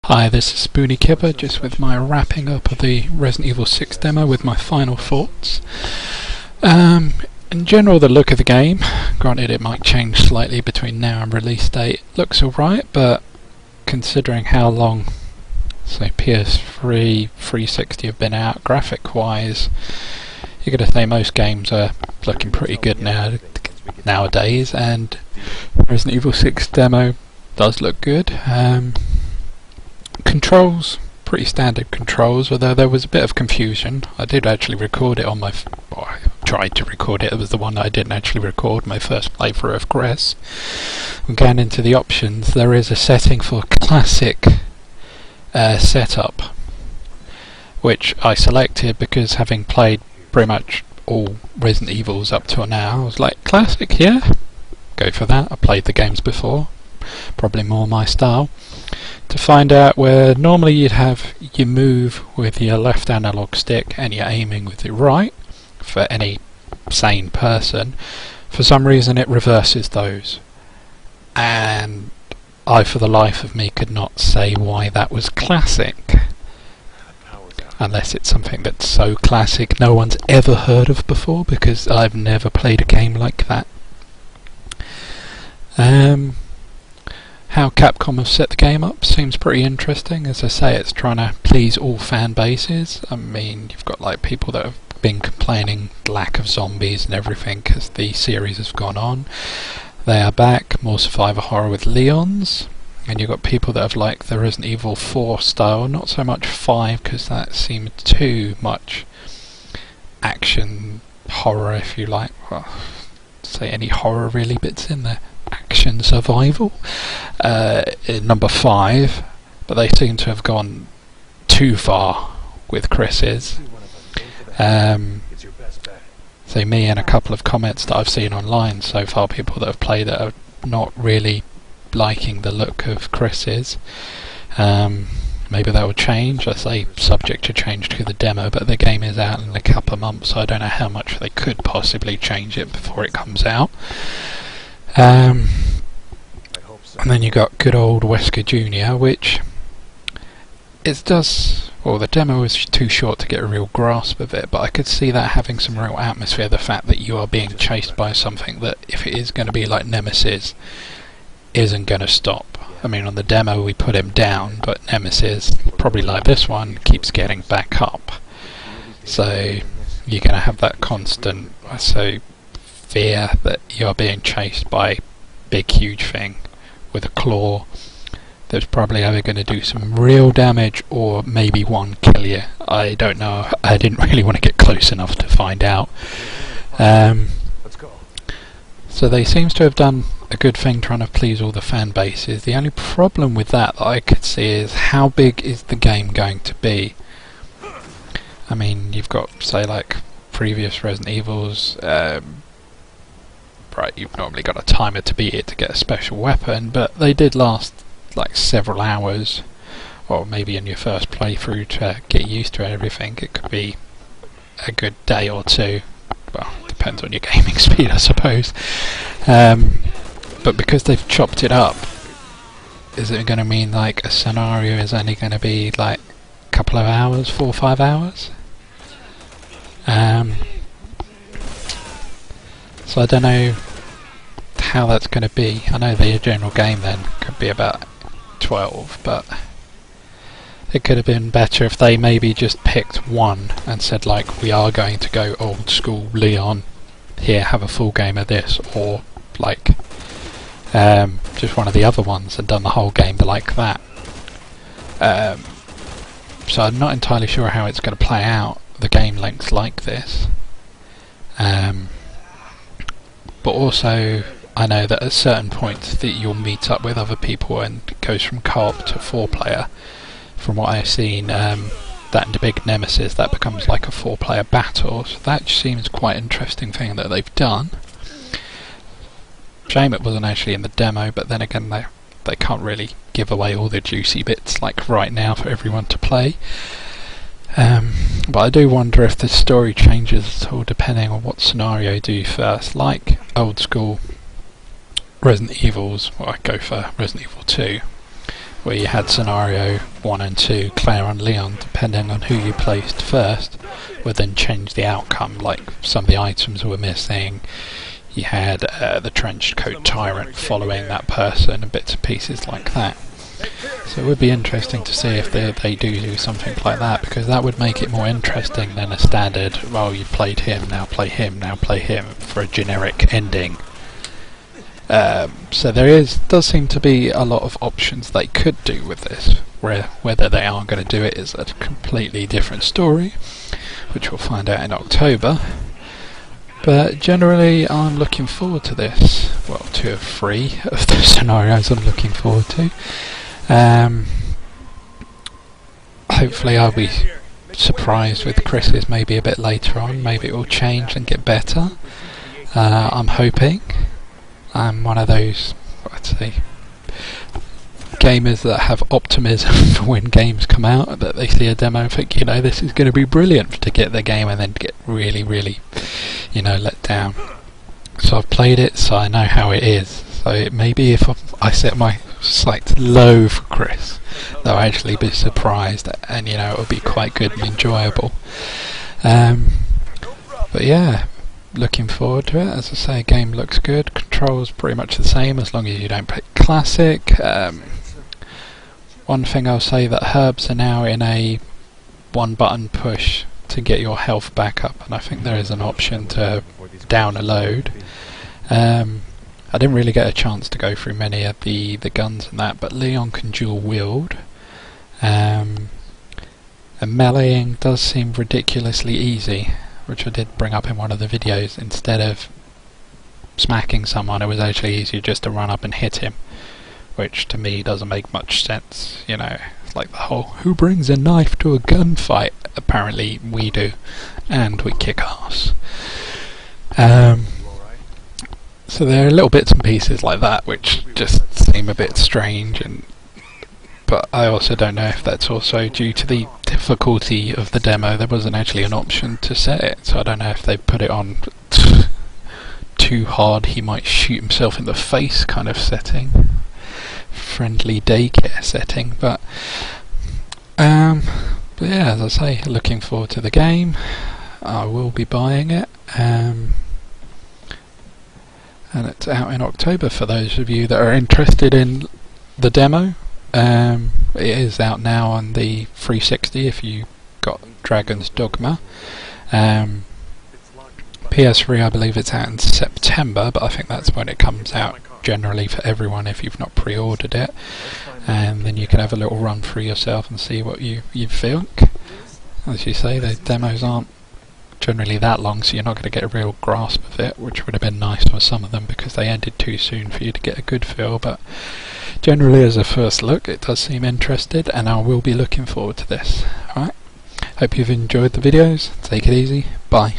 Hi, this is Spoony Kipper, just with my wrapping up of the Resident Evil 6 demo with my final thoughts. In general, the look of the game, granted it might change slightly between now and release date, looks alright, but considering how long, say, PS3, 360 have been out, graphic-wise, you're going to say most games are looking pretty good nowadays, and Resident Evil 6 demo does look good. Controls, pretty standard controls, although there was a bit of confusion. I did actually record it on my... I tried to record it, it was the one that I didn't actually record, my first playthrough of Gress. Going into the options, there is a setting for classic setup, which I selected because having played pretty much all Resident Evils up till now, I was like, classic, yeah? Go for that. I played the games before, probably more my style. To find out where normally you'd have you move with your left analog stick and you're aiming with your right for any sane person, for some reason it reverses those, and I for the life of me could not say why that was classic, unless it's something that's so classic no one's ever heard of before, because I've never played a game like that. How Capcom have set the game up seems pretty interesting. As I say, it's trying to please all fan bases. I mean, you've got like people that have been complaining lack of zombies and everything as the series has gone on. They are back, more survivor horror with Leons, and you've got people that have liked the Resident Evil 4 style, not so much 5 because that seemed too much action horror, if you like. Well, say any horror really bits in there. Action survival in number 5, but they seem to have gone too far with Chris's. So me and a couple of comments that I've seen online so far, people that have played it are not really liking the look of Chris's. Maybe that will change. I say subject to change to the demo, but the game is out in a couple of months, so I don't know how much they could possibly change it before it comes out. And then you got good old Wesker Jr., which it does. Well, the demo was too short to get a real grasp of it, but I could see that having some real atmosphere. The fact that you are being chased by something that, if it is going to be like Nemesis, isn't going to stop. I mean, on the demo we put him down, but Nemesis, probably like this one, keeps getting back up. So you're going to have that constant, fear that you're being chased by big huge thing with a claw that's probably either going to do some real damage or maybe one kill you. I don't know, I didn't really want to get close enough to find out. So they seems to have done a good thing trying to please all the fan bases. The only problem with that I could see is how big is the game going to be. I mean, you've got, say, like previous Resident Evils, right, you've normally got a timer to beat it to get a special weapon, but they did last like several hours, or maybe in your first playthrough to get used to everything it could be a good day or two. Well, depends on your gaming speed, I suppose. But because they've chopped it up, is it going to mean like a scenario is only going to be like a couple of hours, 4 or 5 hours? So I don't know how that's going to be. I know the general game then could be about 12, but it could have been better if they maybe just picked one and said like, we are going to go old school Leon, here have a full game of this, or like just one of the other ones and done the whole game like that. So I'm not entirely sure how it's going to play out, the game lengths like this. But also I know that at certain points that you'll meet up with other people and it goes from co-op to 4-player. From what I've seen, that and the big Nemesis, that becomes like a 4-player battle, so that seems quite an interesting thing that they've done. Shame it wasn't actually in the demo, but then again they can't really give away all the juicy bits like right now for everyone to play. But I do wonder if the story changes at all depending on what scenario you do first. Like old school Resident Evils, well, I go for Resident Evil 2. where you had scenario 1 and 2, Claire and Leon, depending on who you placed first, would then change the outcome. Like some of the items were missing, you had the trench coat tyrant following that person, and bits and pieces like that. So it would be interesting to see if they do something like that, because that would make it more interesting than a standard, well, you played him, now play him, now play him, for a generic ending. So there does seem to be a lot of options they could do with this, where whether they are going to do it is a completely different story, which we'll find out in October. But generally I'm looking forward to this. Well, 2 or 3 of the scenarios I'm looking forward to. Hopefully I'll be surprised with Chris's maybe a bit later on. Maybe it will change and get better. I'm hoping. I'm one of those, I'd say, gamers that have optimism for when games come out, that they see a demo and think, you know, this is going to be brilliant, to get the game and then get really, really, you know, let down. So I've played it, so I know how it is. So maybe if I set my sights low for Chris, they'll actually be surprised, and you know, it'll be quite good and enjoyable. But yeah, looking forward to it. As I say, game looks good, controls pretty much the same as long as you don't play classic. One thing I'll say, that herbs are now in a 1 button push to get your health back up, and I think there is an option to down a load. I didn't really get a chance to go through many of the guns and that, but Leon can dual wield, and meleeing does seem ridiculously easy, which I did bring up in one of the videos. Instead of smacking someone, it was actually easier just to run up and hit him, which to me doesn't make much sense. You know, it's like the whole who brings a knife to a gunfight? Apparently we do, and we kick ass. So there are little bits and pieces like that which just seem a bit strange, but I also don't know if that's also due to the difficulty of the demo. There wasn't actually an option to set it, so I don't know if they put it on too hard he might shoot himself in the face kind of setting, friendly daycare setting. But yeah, as I say, looking forward to the game. I will be buying it, and it's out in October for those of you that are interested in the demo. It is out now on the 360 if you got Dragon's Dogma. PS3, I believe it's out in September, but I think that's when it comes out generally for everyone if you've not pre-ordered it, and then you can have a little run through yourself and see what you think. As you say, the demos aren't generally that long, so you're not going to get a real grasp of it, which would have been nice for some of them because they ended too soon for you to get a good feel. But generally, as a first look, it does seem interesting, and I will be looking forward to this. Alright, hope you've enjoyed the videos. Take it easy. Bye.